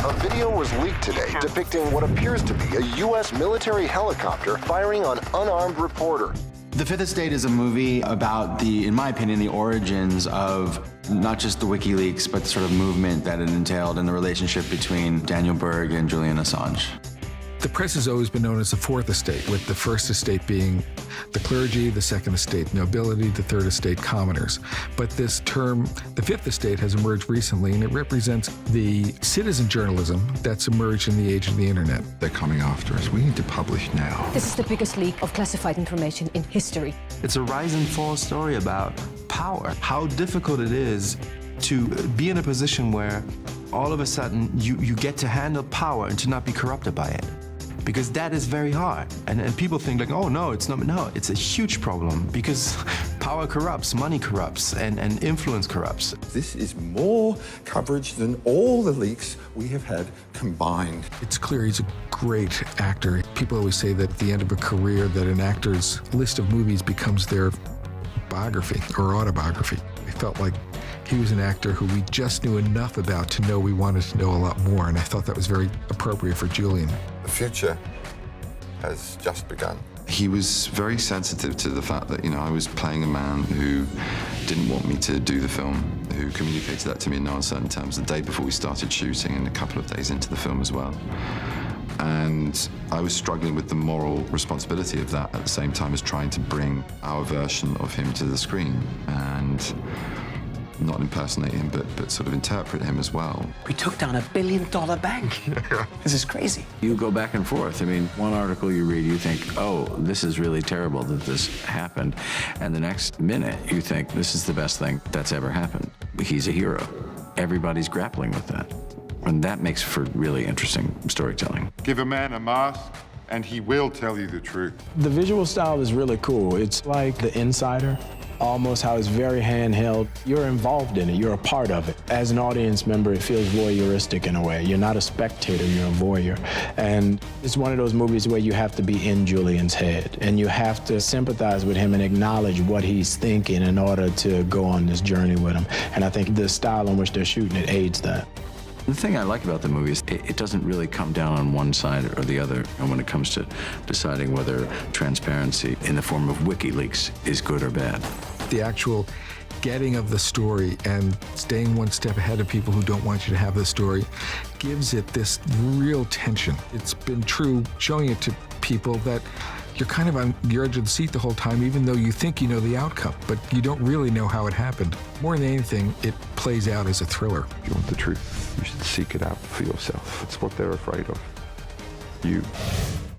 A video was leaked today depicting what appears to be a U.S. military helicopter firing on unarmed reporter. The Fifth Estate is a movie about in my opinion, the origins of not just the WikiLeaks, but the sort of movement that it entailed and the relationship between Daniel Berg and Julian Assange. The press has always been known as the Fourth Estate, with the First Estate being the clergy, the Second Estate nobility, the Third Estate commoners. But this term, the Fifth Estate, has emerged recently, and it represents the citizen journalism that's emerged in the age of the internet. They're coming after us. We need to publish now. This is the biggest leak of classified information in history. It's a rise and fall story about power, how difficult it is to be in a position where all of a sudden you get to handle power and to not be corrupted by it. Because that is very hard. And people think like, oh no, it's not. No, it's a huge problem because power corrupts, money corrupts, and influence corrupts. This is more coverage than all the leaks we have had combined. It's clear he's a great actor. People always say that at the end of a career that an actor's list of movies becomes their biography or autobiography. I felt like he was an actor who we just knew enough about to know we wanted to know a lot more, and I thought that was very appropriate for Julian. The future has just begun. He was very sensitive to the fact that, I was playing a man who didn't want me to do the film, who communicated that to me in no uncertain terms the day before we started shooting and a couple of days into the film as well. And I was struggling with the moral responsibility of that at the same time as trying to bring our version of him to the screen and not impersonate him, but sort of interpret him as well. We took down $1 billion bank. This is crazy. You go back and forth. I mean, one article you read, you think, oh, this is really terrible that this happened. And the next minute, you think, this is the best thing that's ever happened. He's a hero. Everybody's grappling with that. And that makes for really interesting storytelling. Give a man a mask, and he will tell you the truth. The visual style is really cool. It's like The Insider, almost how it's very handheld. You're involved in it, you're a part of it. As an audience member, it feels voyeuristic in a way. You're not a spectator, you're a voyeur. And it's one of those movies where you have to be in Julian's head, and you have to sympathize with him and acknowledge what he's thinking in order to go on this journey with him. And I think the style in which they're shooting it aids that. The thing I like about the movie is it doesn't really come down on one side or the other when it comes to deciding whether transparency in the form of WikiLeaks is good or bad. The actual getting of the story and staying one step ahead of people who don't want you to have the story gives it this real tension. It's been true showing it to people that you're kind of on the edge of the seat the whole time, even though you think you know the outcome, but you don't really know how it happened. More than anything, it plays out as a thriller. If you want the truth, you should seek it out for yourself. It's what they're afraid of. You.